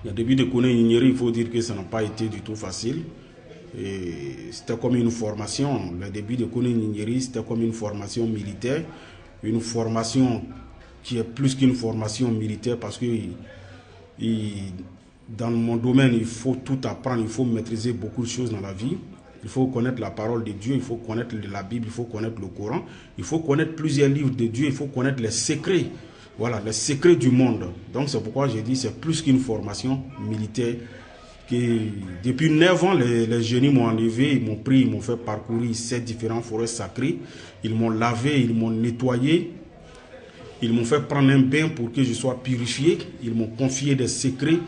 Le début de Kone Ninyeri, il faut dire que ça n'a pas été du tout facile. C'était comme une formation. Le début de Kone Ninyeri, c'était comme une formation militaire. Une formation qui est plus qu'une formation militaire parce que dans mon domaine, il faut tout apprendre, il faut maîtriser beaucoup de choses dans la vie. Il faut connaître la parole de Dieu, il faut connaître la Bible, il faut connaître le Coran, il faut connaître plusieurs livres de Dieu, il faut connaître les secrets. Voilà, les secrets du monde. Donc c'est pourquoi j'ai dit c'est plus qu'une formation militaire. Depuis 9 ans, les génies m'ont enlevé, ils m'ont pris, ils m'ont fait parcourir 7 différentes forêts sacrées. Ils m'ont lavé, ils m'ont nettoyé. Ils m'ont fait prendre un bain pour que je sois purifié. Ils m'ont confié des secrets.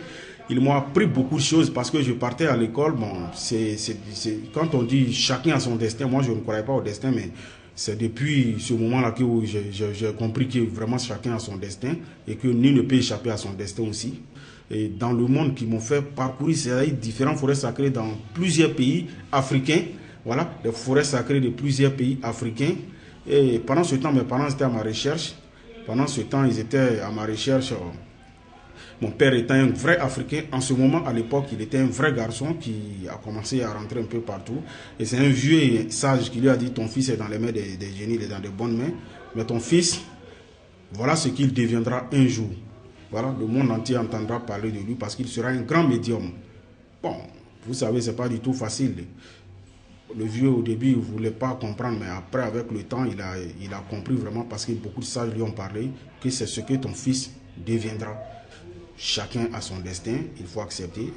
Ils m'ont appris beaucoup de choses parce que je partais à l'école. Bon, quand on dit chacun a son destin, moi je ne croyais pas au destin, mais c'est depuis ce moment-là que j'ai compris que vraiment chacun a son destin et que nul ne peut échapper à son destin aussi. Et dans le monde qui m'ont fait parcourir ces différentes forêts sacrées dans plusieurs pays africains. Voilà, des forêts sacrées de plusieurs pays africains. Et pendant ce temps, mes parents étaient à ma recherche. Pendant ce temps, ils étaient à ma recherche. Mon père étant un vrai Africain, en ce moment, à l'époque, il était un vrai garçon qui a commencé à rentrer un peu partout. Et c'est un vieux et sage qui lui a dit, ton fils est dans les mains des génies, il est dans de bonnes mains. Mais ton fils, voilà ce qu'il deviendra un jour. Voilà, le monde entier entendra parler de lui parce qu'il sera un grand médium. Bon, vous savez, ce n'est pas du tout facile. Le vieux, au début, il ne voulait pas comprendre, mais après, avec le temps, il a compris vraiment parce que beaucoup de sages lui ont parlé que c'est ce que ton fils deviendra. Chacun a son destin, il faut accepter.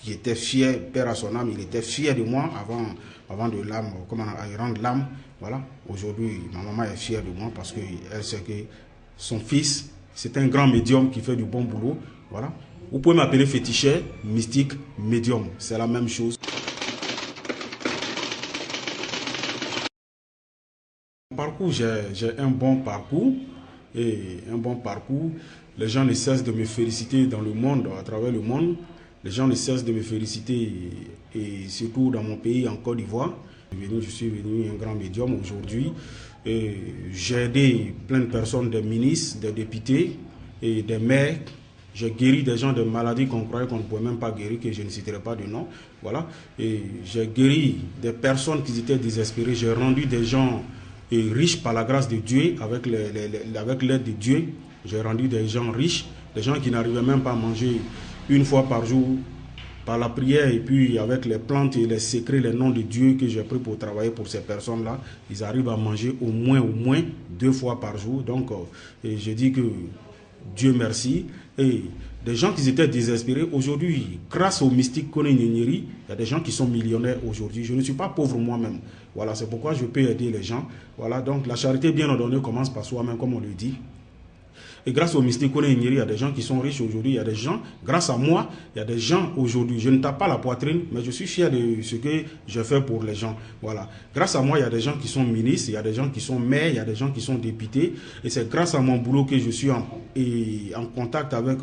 Il était fier, père à son âme, il était fier de moi avant de l'âme, comment rendre l'âme. Voilà. Aujourd'hui, ma maman est fière de moi parce qu'elle sait que son fils, c'est un grand médium qui fait du bon boulot. Voilà. Vous pouvez m'appeler féticheur, mystique, médium. C'est la même chose. Parcours, j'ai un bon parcours et un bon parcours. Les gens ne cessent de me féliciter dans le monde, à travers le monde. Les gens ne cessent de me féliciter et surtout dans mon pays, en Côte d'Ivoire. Je suis devenu un grand médium aujourd'hui. J'ai aidé plein de personnes, des ministres, des députés et des maires. J'ai guéri des gens de maladies qu'on croyait qu'on ne pouvait même pas guérir, que je ne citerai pas de nom. Voilà. Et j'ai guéri des personnes qui étaient désespérées. J'ai rendu des gens riches par la grâce de Dieu, avec l'aide de Dieu. J'ai rendu des gens riches, des gens qui n'arrivaient même pas à manger une fois par jour, par la prière et puis avec les plantes et les secrets, les noms de Dieu que j'ai pris pour travailler pour ces personnes-là, ils arrivent à manger au moins 2 fois par jour. Donc, je dis que Dieu merci. Et des gens qui étaient désespérés, aujourd'hui, grâce au mystique Kone Ninyeri, il y a des gens qui sont millionnaires aujourd'hui. Je ne suis pas pauvre moi-même. Voilà, c'est pourquoi je peux aider les gens. Voilà, donc la charité bien ordonnée commence par soi-même, comme on le dit. Et grâce au mystique Kone Ninyeri, il y a des gens qui sont riches aujourd'hui. Il y a des gens, grâce à moi, il y a des gens aujourd'hui. Je ne tape pas la poitrine, mais je suis fier de ce que je fais pour les gens. Voilà. Grâce à moi, il y a des gens qui sont ministres, il y a des gens qui sont maires, il y a des gens qui sont députés. Et c'est grâce à mon boulot que je suis en contact avec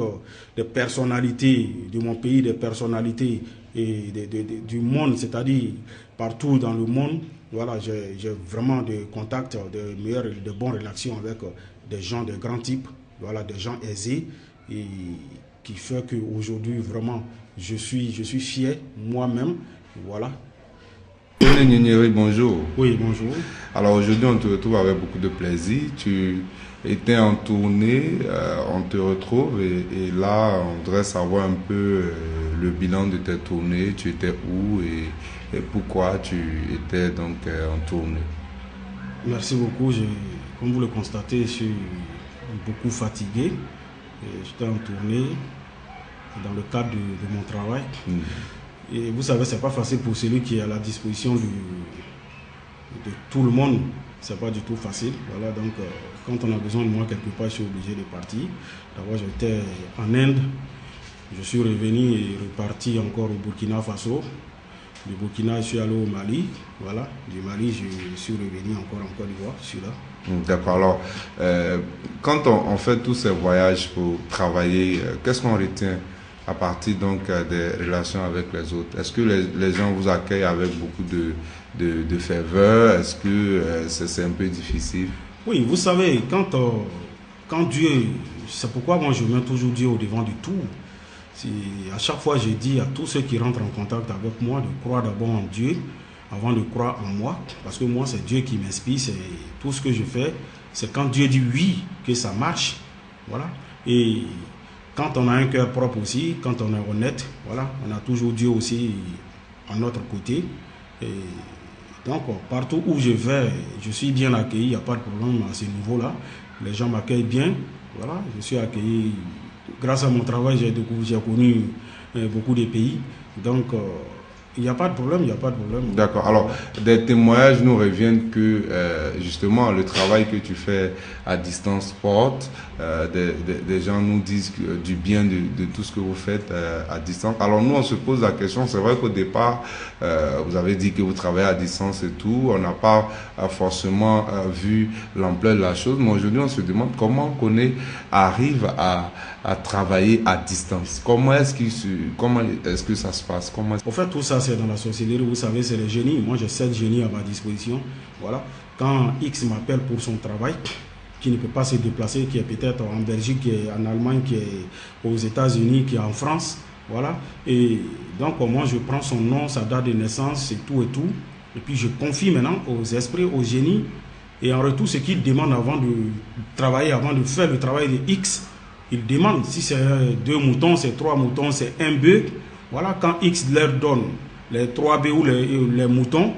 des personnalités de mon pays, des personnalités du monde, c'est-à-dire partout dans le monde. Voilà, j'ai vraiment des contacts, de bonnes relations avec des gens de grands types. Voilà, des gens aisés et qui fait qu'aujourd'hui, vraiment, je suis fier moi-même. Voilà. Kone Ninyeri, bonjour. Oui, bonjour. Alors aujourd'hui, on te retrouve avec beaucoup de plaisir. Tu étais en tournée, on te retrouve et là, on voudrait savoir un peu le bilan de tes tournées. Tu étais où et pourquoi tu étais donc en tournée? Merci beaucoup. Comme vous le constatez, je suis beaucoup fatigué. J'étais en tournée dans le cadre de mon travail. Et vous savez, c'est pas facile pour celui qui est à la disposition de tout le monde. C'est pas du tout facile. Voilà, donc quand on a besoin de moi quelque part, je suis obligé de partir. D'abord, j'étais en Inde. Je suis revenu et reparti encore au Burkina Faso. Du Burkina, je suis allé au Mali. Voilà, du Mali, je suis revenu encore en Côte d'Ivoire. Je suis là. D'accord. Alors, quand on fait tous ces voyages pour travailler, qu'est-ce qu'on retient à partir donc des relations avec les autres? Est-ce que les gens vous accueillent avec beaucoup de ferveur? Est-ce que c'est un peu difficile? Oui, vous savez, quand Dieu, c'est pourquoi moi je mets toujours Dieu au devant du tout. À chaque fois, je dis à tous ceux qui rentrent en contact avec moi de croire d'abord en Dieu avant de croire en moi. Parce que moi, c'est Dieu qui m'inspire. C'est tout ce que je fais. C'est quand Dieu dit oui que ça marche. Voilà. Et quand on a un cœur propre aussi, quand on est honnête, voilà, on a toujours Dieu aussi à notre côté. Et donc, partout où je vais, je suis bien accueilli. Il n'y a pas de problème à ce niveau-là. Les gens m'accueillent bien. Voilà, je suis accueilli. Grâce à mon travail, j'ai connu beaucoup de pays. Donc, il n'y a pas de problème, il n'y a pas de problème. D'accord. Alors, des témoignages nous reviennent que, justement, le travail que tu fais à distance porte. Des gens nous disent du bien de tout ce que vous faites à distance. Alors, nous, on se pose la question. C'est vrai qu'au départ, vous avez dit que vous travaillez à distance et tout. On n'a pas forcément vu l'ampleur de la chose. Mais aujourd'hui, on se demande comment on arrive à travailler à distance. Comment est-ce que ça se passe? En fait, tout ça, c'est dans la sorcellerie. Vous savez, c'est les génies. Moi, j'ai 7 génies à ma disposition. Voilà. Quand X m'appelle pour son travail, qui ne peut pas se déplacer, qui est peut-être en Belgique, qui est en Allemagne, qui est aux États-Unis, qui est en France, voilà. Et donc, moi, je prends son nom, sa date de naissance, c'est tout et tout. Et puis, je confie maintenant aux esprits, aux génies. Et en retour, ce qu'ils demandent avant de travailler, avant de faire le travail de X, ils demandent si c'est 2 moutons, c'est 3 moutons, c'est 1 bœuf. Voilà, quand X leur donne les 3 bœufs ou les moutons,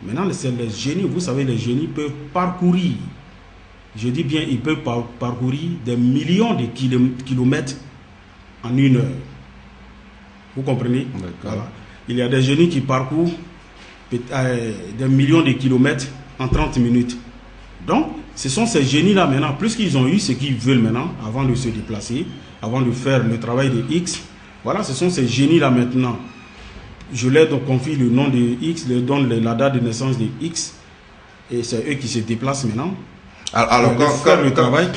maintenant, c'est les génies. Vous savez, les génies peuvent parcourir. Je dis bien, ils peuvent parcourir des millions de kilomètres en 1 heure. Vous comprenez? Voilà. Il y a des génies qui parcourent des millions de kilomètres en 30 minutes. Donc, ce sont ces génies-là maintenant, plus qu'ils ont eu ce qu'ils veulent maintenant, avant de se déplacer, avant de faire le travail de X. Voilà, ce sont ces génies-là maintenant. Je leur confie le nom de X, je leur donne la date de naissance de X, et c'est eux qui se déplacent maintenant. Alors,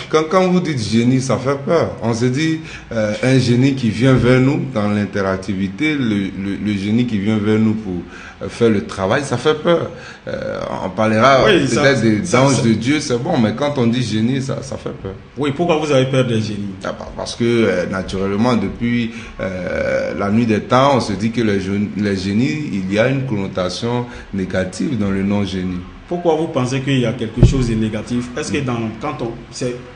quand vous dites génie, ça fait peur. On se dit, un génie qui vient vers nous dans l'interactivité, le génie qui vient vers nous pour faire le travail, ça fait peur. On parlera peut-être d'anges de Dieu, c'est bon, mais quand on dit génie, ça fait peur. Oui, pourquoi vous avez peur des génies? Parce que, naturellement, depuis la nuit des temps, on se dit que les génies, il y a une connotation négative dans le nom génie. Pourquoi vous pensez qu'il y a quelque chose de négatif? Est-ce que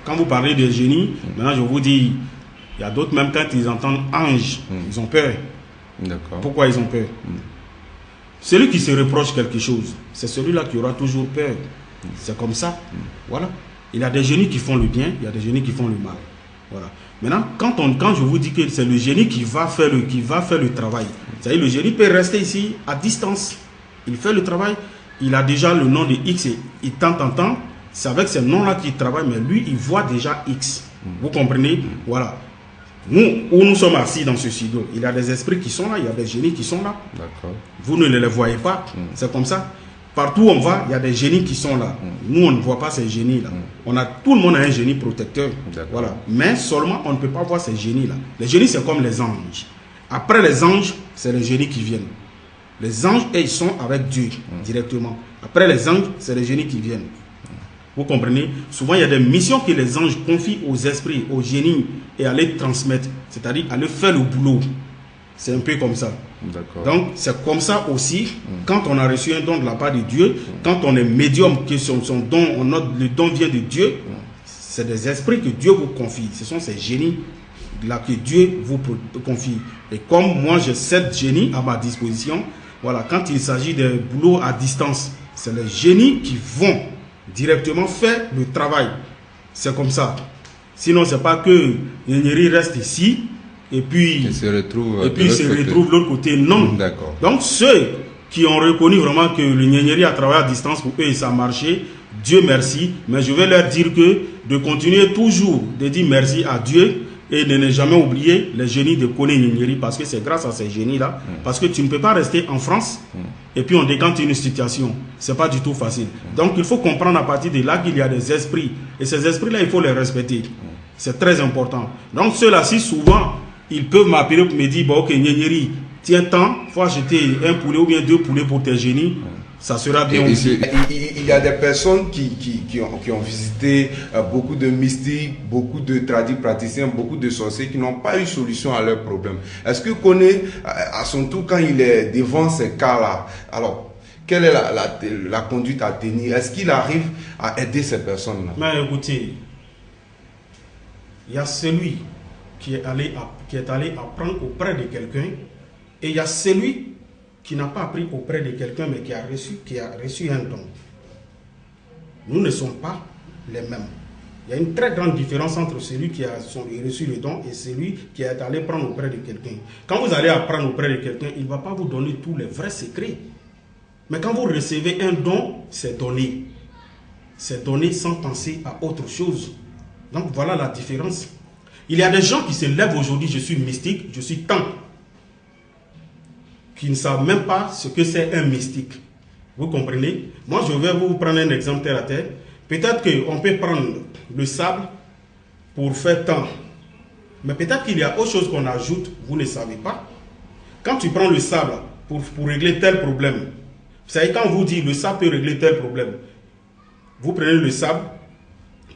quand vous parlez de génie, maintenant je vous dis, il y a d'autres, même quand ils entendent ange, ils ont peur. D'accord. Pourquoi ils ont peur? Celui qui se reproche quelque chose, c'est celui-là qui aura toujours peur. C'est comme ça. Voilà. Il y a des génies qui font le bien, il y a des génies qui font le mal. Voilà. Maintenant, quand je vous dis que c'est le génie qui va faire le travail, c'est-à-dire le génie peut rester ici à distance. Il fait le travail. Il a déjà le nom de X et il tente, c'est avec ce nom-là qu'il travaille, mais lui, il voit déjà X. Vous comprenez? Voilà. Nous, où nous sommes assis dans ce studio, il y a des esprits qui sont là, il y a des génies qui sont là. D'accord. Vous ne les voyez pas, c'est comme ça. Partout où on va, il y a des génies qui sont là. Nous, on ne voit pas ces génies-là. Tout le monde a un génie protecteur. Voilà. Mais seulement, on ne peut pas voir ces génies-là. Les génies, c'est comme les anges. Après les anges, c'est les génies qui viennent. Les anges, ils sont avec Dieu directement. Après les anges, c'est les génies qui viennent. Vous comprenez? Souvent, il y a des missions que les anges confient aux esprits, aux génies, et à les transmettre. C'est-à-dire à leur faire le boulot. C'est un peu comme ça. Donc, c'est comme ça aussi, quand on a reçu un don de la part de Dieu, quand on est médium, que son don, le don vient de Dieu, c'est des esprits que Dieu vous confie. Ce sont ces génies là que Dieu vous confie. Et comme moi, j'ai 7 génies à ma disposition, voilà, quand il s'agit de boulot à distance, c'est les génies qui vont directement faire le travail. C'est comme ça. Sinon, c'est pas que Nyeri reste ici et puis il se retrouve de l'autre côté. Non. Donc, ceux qui ont reconnu vraiment que le Nyeri a travaillé à distance, pour eux, ça a marché, Dieu merci. Mais je vais leur dire que de continuer toujours de dire merci à Dieu et de ne jamais oublier les génies de Kone Nyeri, parce que c'est grâce à ces génies-là. Parce que tu ne peux pas rester en France et puis on décante une situation. C'est pas du tout facile. Donc il faut comprendre à partir de là qu'il y a des esprits. Et ces esprits-là, il faut les respecter. C'est très important. Donc ceux-là, si souvent, ils peuvent m'appeler pour me dire, bon, ok, Nyeri, tiens tant, faut acheter un poulet ou bien 2 poulets pour tes génies. ça sera bien. Il y a des personnes qui ont visité beaucoup de mystiques, beaucoup de praticiens, beaucoup de sorciers qui n'ont pas eu solution à leurs problèmes. Est-ce que Koné, à son tour, quand il est devant ces cas-là, alors quelle est la conduite à tenir? Est-ce qu'il arrive à aider ces personnes-là? Mais écoutez, il y a celui qui est allé apprendre auprès de quelqu'un, et il y a celui qui n'a pas appris auprès de quelqu'un, mais qui a reçu un don. Nous ne sommes pas les mêmes. Il y a une très grande différence entre celui qui a reçu le don et celui qui est allé prendre auprès de quelqu'un. Quand vous allez apprendre auprès de quelqu'un, il ne va pas vous donner tous les vrais secrets. Mais quand vous recevez un don, c'est donné. C'est donné sans penser à autre chose. Donc voilà la différence. Il y a des gens qui se lèvent aujourd'hui, je suis mystique, je suis tant, qui ne savent même pas ce que c'est un mystique. Vous comprenez? Moi, je vais vous prendre un exemple terre à terre. Peut-être qu'on peut prendre le sable pour faire tant. Mais peut-être qu'il y a autre chose qu'on ajoute, vous ne savez pas. Quand tu prends le sable pour régler tel problème, vous savez, quand on vous dit le sable peut régler tel problème, vous prenez le sable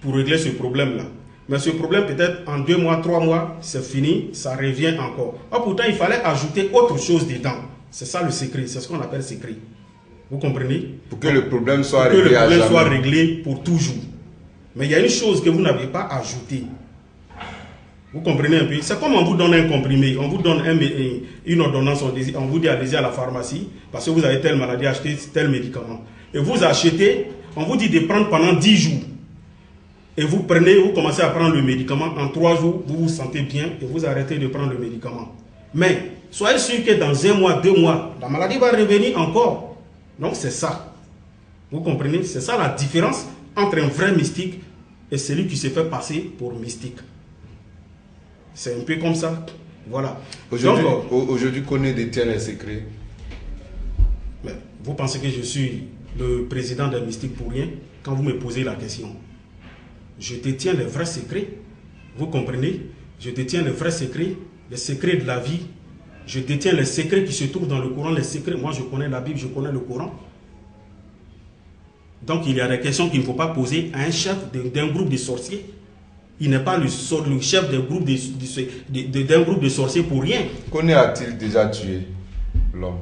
pour régler ce problème-là. Mais ce problème, peut-être en 2 mois, 3 mois, c'est fini, ça revient encore. Or, pourtant, il fallait ajouter autre chose dedans. C'est ça le secret, c'est ce qu'on appelle secret. Vous comprenez? Pour que le problème soit réglé pour toujours. Mais il y a une chose que vous n'avez pas ajoutée. Vous comprenez un peu? C'est comme on vous donne un comprimé, on vous donne une ordonnance, on vous dit allez-y à la pharmacie, parce que vous avez telle maladie, achetez tel médicament. Et vous achetez, on vous dit de prendre pendant 10 jours. Et vous prenez, vous commencez à prendre le médicament, en 3 jours, vous vous sentez bien et vous arrêtez de prendre le médicament. Mais soyez sûr que dans 1 mois, 2 mois, la maladie va revenir encore. Donc c'est ça. Vous comprenez? C'est ça la différence entre un vrai mystique et celui qui se fait passer pour mystique. C'est un peu comme ça. Voilà. Aujourd'hui, Koné détient les secrets. Mais vous pensez que je suis le président des mystiques pour rien quand vous me posez la question? Je détiens les vrais secrets. Vous comprenez? Je détiens les vrais secrets, les secrets de la vie. Je détiens les secrets qui se trouvent dans le Coran, les secrets. Moi, je connais la Bible, je connais le Coran. Donc, il y a des questions qu'il ne faut pas poser à un chef d'un groupe de sorciers. Il n'est pas le chef d'un groupe de sorciers pour rien. Koné a-t-il déjà tué l'homme?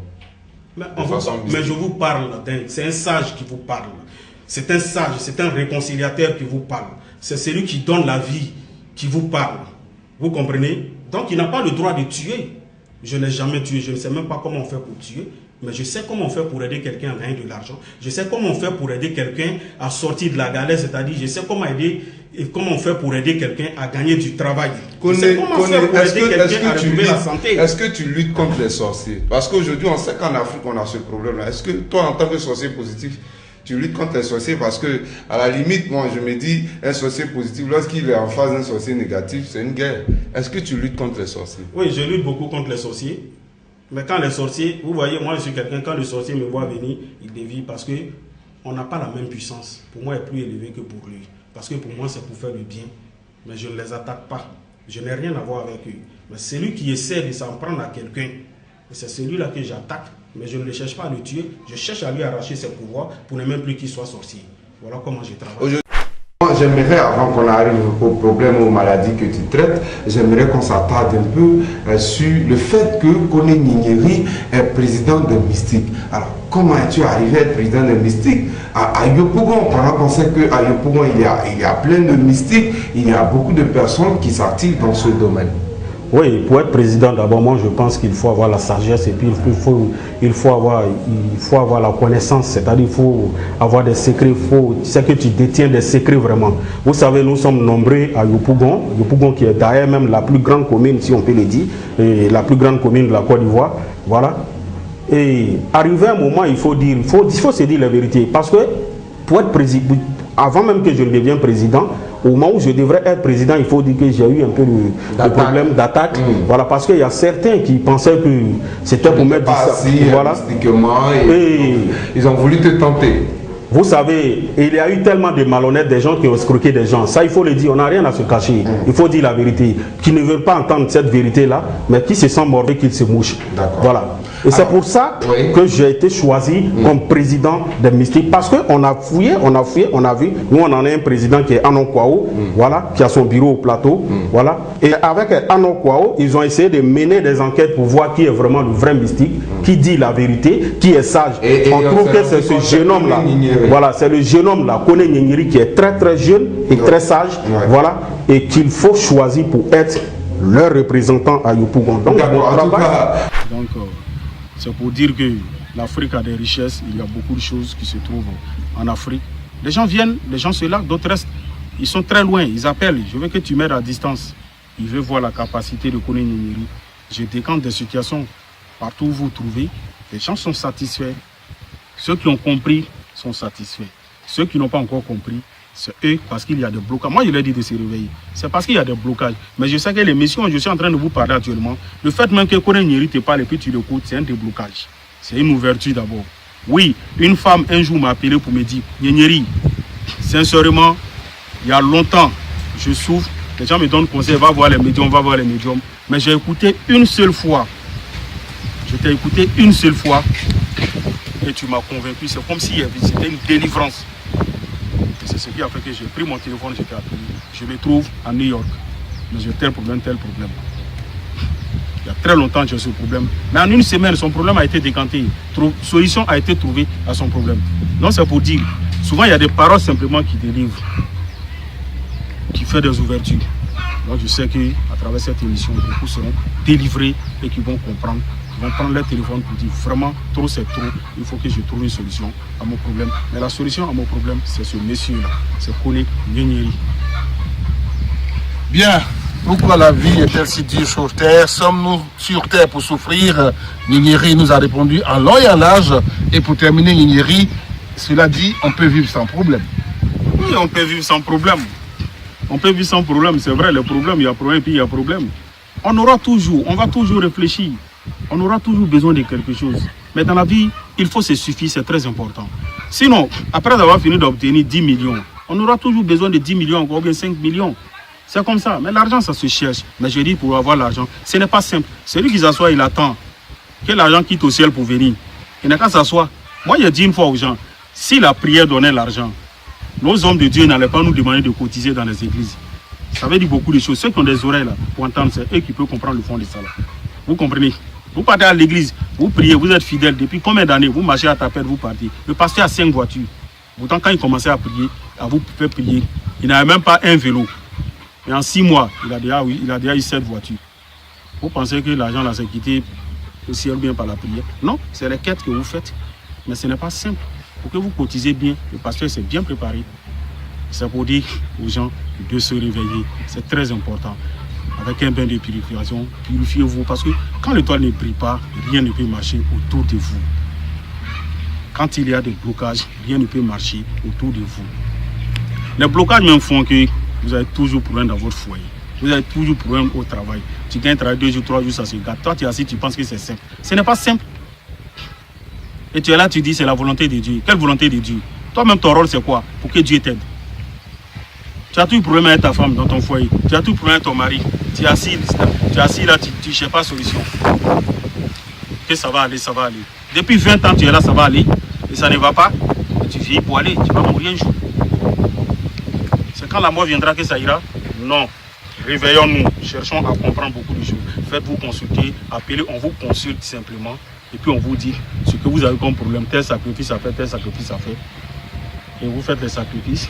Mais je vous parle, c'est un sage qui vous parle. C'est un sage, c'est un réconciliateur qui vous parle. C'est celui qui donne la vie qui vous parle. Vous comprenez? Donc il n'a pas le droit de tuer. Je n'ai jamais tué, je ne sais même pas comment on fait pour tuer. Mais je sais comment on fait pour aider quelqu'un à gagner de l'argent. Je sais comment on fait pour aider quelqu'un à sortir de la galère. C'est-à-dire, je sais comment on fait pour aider quelqu'un à gagner du travail. Est-ce que tu luttes contre les sorciers? Parce qu'aujourd'hui, on sait qu'en Afrique, on a ce problème-là. Est-ce que toi, en tant que sorcier positif, tu luttes contre les sorciers? Parce que, à la limite, moi, je me dis, un sorcier positif, lorsqu'il est en face d'un sorcier négatif, c'est une guerre. Est-ce que tu luttes contre les sorciers? Oui, je lutte beaucoup contre les sorciers. Mais quand les sorciers, vous voyez, moi je suis quelqu'un, quand le sorcier me voit venir, il dévie parce que on n'a pas la même puissance. Pour moi, il est plus élevé que pour lui. Parce que pour moi, c'est pour faire le bien. Mais je ne les attaque pas. Je n'ai rien à voir avec eux. Mais celui qui essaie de s'en prendre à quelqu'un, c'est celui-là que j'attaque. Mais je ne le cherche pas à le tuer. Je cherche à lui arracher ses pouvoirs pour ne même plus qu'il soit sorcier. Voilà comment je travaille. J'aimerais, avant qu'on arrive aux problèmes, aux maladies que tu traites, j'aimerais qu'on s'attarde un peu sur le fait que Koné Gninguéry est président des mystiques. Alors, comment es-tu arrivé à être président des mystiques? À Yopougon, pendant qu'on sait qu'à Yopougon, il y a plein de mystiques, il y a beaucoup de personnes qui s'activent dans ce domaine. Oui, pour être président, d'abord, moi je pense qu'il faut avoir la sagesse et puis il faut avoir la connaissance, c'est-à-dire il faut avoir des secrets, c'est que tu détiens des secrets vraiment. Vous savez, nous sommes nombreux à Yopougon qui est d'ailleurs même la plus grande commune, si on peut le dire, et la plus grande commune de la Côte d'Ivoire, voilà. Et arrivé à un moment, il faut se dire la vérité, parce que pour être président, avant même que je ne devienne président, au moment où je devrais être président, il faut dire que j'ai eu un peu de problème d'attaque. Voilà, parce qu'il y a certains qui pensaient que c'était pour mettre du voilà. Ils ont voulu te tenter. Vous savez, il y a eu tellement de malhonnêtes, des gens qui ont escroqué des gens. Ça, il faut le dire, on n'a rien à se cacher. Il faut dire la vérité. Qui ne veulent pas entendre cette vérité-là, mais qui se sentent mordus, qu'ils se mouchent. Voilà. Et c'est pour ça que j'ai été choisi comme président des Mystiques. Parce qu'on a fouillé, on a vu. Nous, on en a un président qui est Anon Kwao, voilà, qui a son bureau au plateau. Voilà. Et avec Anon Kwao, ils ont essayé de mener des enquêtes pour voir qui est vraiment le vrai mystique, qui dit la vérité, qui est sage. Et on trouve que c'est ce jeune homme-là. Voilà, c'est le jeune homme-là, Koné Nyengiri, qui est très très jeune et très sage. Voilà. Et qu'il faut choisir pour être leur représentant à Yopougon. Donc, c'est pour dire que l'Afrique a des richesses, il y a beaucoup de choses qui se trouvent en Afrique. Les gens viennent, les gens se lâchent, d'autres restent. Ils sont très loin, ils appellent. Je veux que tu m'aides à distance. Ils veulent voir la capacité de Koné Nyengiri. Je décante des situations partout où vous trouvez. Les gens sont satisfaits. Ceux qui ont compris sont satisfaits. Ceux qui n'ont pas encore compris, c'est eux parce qu'il y a des blocages. Moi, je leur ai dit de se réveiller. C'est parce qu'il y a des blocages. Mais je sais que les missions, je suis en train de vous parler actuellement, le fait même que Koné Nyengiri te parle et puis tu l'écoutes, c'est un déblocage. C'est une ouverture d'abord. Oui, une femme un jour m'a appelé pour me dire, Nyengiri, sincèrement, il y a longtemps, je souffre. Les gens me donnent conseil, va voir les médiums, va voir les médiums. Mais j'ai écouté une seule fois. Je t'ai écouté une seule fois et tu m'as convaincu. C'est comme si c'était une délivrance. C'est ce qui a fait que j'ai pris mon téléphone, j'étais appelé. Je me trouve à New York. Mais j'ai tel problème, tel problème. Il y a très longtemps que j'ai ce problème. Mais en une semaine, son problème a été décanté. Solution a été trouvée à son problème. Donc c'est pour dire, souvent il y a des paroles simplement qui délivrent, qui font des ouvertures. Donc je sais qu'à travers cette émission, beaucoup seront délivrés et qui vont comprendre. Ils vont prendre leur téléphone pour dire vraiment trop c'est trop, il faut que je trouve une solution à mon problème. Mais la solution à mon problème, c'est ce monsieur-là, c'est Koné Nyengiri. Bien, pourquoi la vie est-elle si dure sur terre? Sommes-nous sur terre pour souffrir? Nyengiri nous a répondu en long et en large. Et pour terminer, Nyengiri, cela dit, on peut vivre sans problème. Oui, on peut vivre sans problème. On peut vivre sans problème, c'est vrai, le problème, il y a problème et puis il y a problème. On va toujours réfléchir. On aura toujours besoin de quelque chose. Mais dans la vie, il faut se suffire, c'est très important. Sinon, après avoir fini d'obtenir 10 millions, on aura toujours besoin de 10 millions, encore bien 5 millions. C'est comme ça. Mais l'argent, ça se cherche. Mais je dis, pour avoir l'argent, ce n'est pas simple. Celui qui s'assoit, il attend que l'argent quitte au ciel pour venir. Il n'a qu'à s'asseoir. Moi, je dis une fois aux gens, si la prière donnait l'argent, nos hommes de Dieu n'allaient pas nous demander de cotiser dans les églises. Ça veut dire beaucoup de choses. Ceux qui ont des oreilles là, pour entendre, c'est eux qui peuvent comprendre le fond de ça. Là. Vous comprenez? Vous partez à l'église, vous priez, vous êtes fidèle. Depuis combien d'années vous marchez à tapette, vous partez? Le pasteur a 5 voitures. Pourtant, quand il commençait à prier, à vous faire prier, il n'avait même pas un vélo. Et en 6 mois, il a déjà eu 7 voitures. Vous pensez que l'argent là, c'est quitté au ciel bien par la prière? Non, c'est les quêtes que vous faites. Mais ce n'est pas simple. Pour que vous cotisez bien, le pasteur s'est bien préparé. C'est pour dire aux gens de se réveiller. C'est très important. Avec un bain de purification, purifiez-vous. Parce que quand l'étoile ne brille pas, rien ne peut marcher autour de vous. Quand il y a des blocages, rien ne peut marcher autour de vous. Les blocages même font que vous avez toujours problème dans votre foyer. Vous avez toujours problème au travail. Tu gagnes un travail 2 jours, 3 jours, ça se gâte. Toi, tu es assis, tu penses que c'est simple. Ce n'est pas simple. Et tu es là, tu dis c'est la volonté de Dieu. Quelle volonté de Dieu? Toi-même, ton rôle, c'est quoi? Pour que Dieu t'aide. Tu as tout problème avec ta femme dans ton foyer. Tu as tout problème avec ton mari. Tu es assis là, tu ne cherches pas de solution. Que ça va aller, ça va aller. Depuis 20 ans, tu es là, ça va aller. Et ça ne va pas. Tu vieillis pour aller. Tu vas mourir un jour. C'est quand la mort viendra que ça ira? Non. Réveillons-nous. Cherchons à comprendre beaucoup de choses. Faites-vous consulter. Appelez, on vous consulte simplement. Et puis on vous dit ce que vous avez comme problème. Tel sacrifice à faire, tel sacrifice à faire. Et vous faites les sacrifices.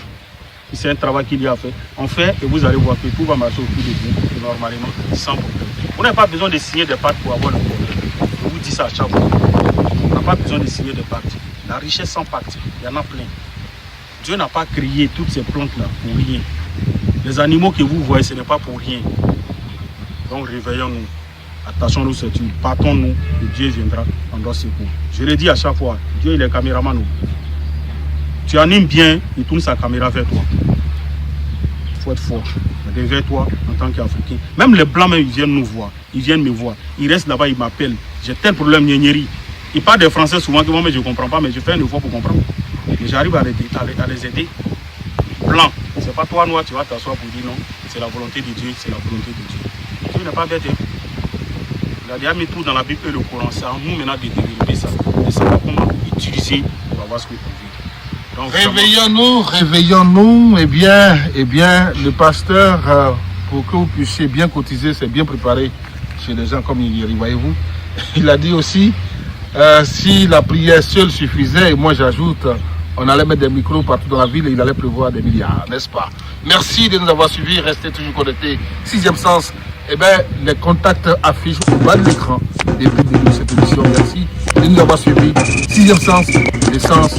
C'est un travail qu'il y a à faire. On fait et vous allez voir que tout va marcher au cours de vous, normalement, sans problème. Vous n'avez pas besoin de signer des pactes pour avoir le problème. Je vous dis ça à chaque fois. On n'a pas besoin de signer des pactes. La richesse sans pacte, il y en a plein. Dieu n'a pas créé toutes ces plantes-là pour rien. Les animaux que vous voyez, ce n'est pas pour rien. Donc réveillons-nous. Attachons-nous sur Dieu. Partons-nous et Dieu viendra en notre secours. Je le dis à chaque fois, Dieu il est caméraman. Tu animes bien, il tourne sa caméra vers toi. Il faut être fort. Vers toi en tant qu'Africain. Même les Blancs, ils viennent nous voir. Ils viennent me voir. Ils restent là-bas, ils m'appellent. J'ai tel problème, Nyengiri. Ils parlent des Français souvent que moi, mais je ne comprends pas, mais je fais un effort pour comprendre. Mais j'arrive à les aider. Blanc, c'est pas toi noir, tu vas t'asseoir pour dire non. C'est la volonté de Dieu, c'est la volonté de Dieu. Dieu n'est pas bête. Il a déjà mis tout dans la Bible et le Coran. C'est à nous maintenant de développer ça. De savoir comment utiliser pour avoir ce que l'on veut. Réveillons-nous. Eh bien, le pasteur, pour que vous puissiez bien cotiser, c'est bien préparé chez les gens comme Nyingeri, voyez-vous. Il a dit aussi, si la prière seule suffisait, et moi j'ajoute, on allait mettre des micros partout dans la ville et il allait pleuvoir des milliards, n'est-ce pas? Merci de nous avoir suivis, restez toujours connectés. Sixième sens, eh bien, les contacts affichent au bas de l'écran depuis le début de cette émission. Merci de nous avoir suivis. Sixième sens, l'essence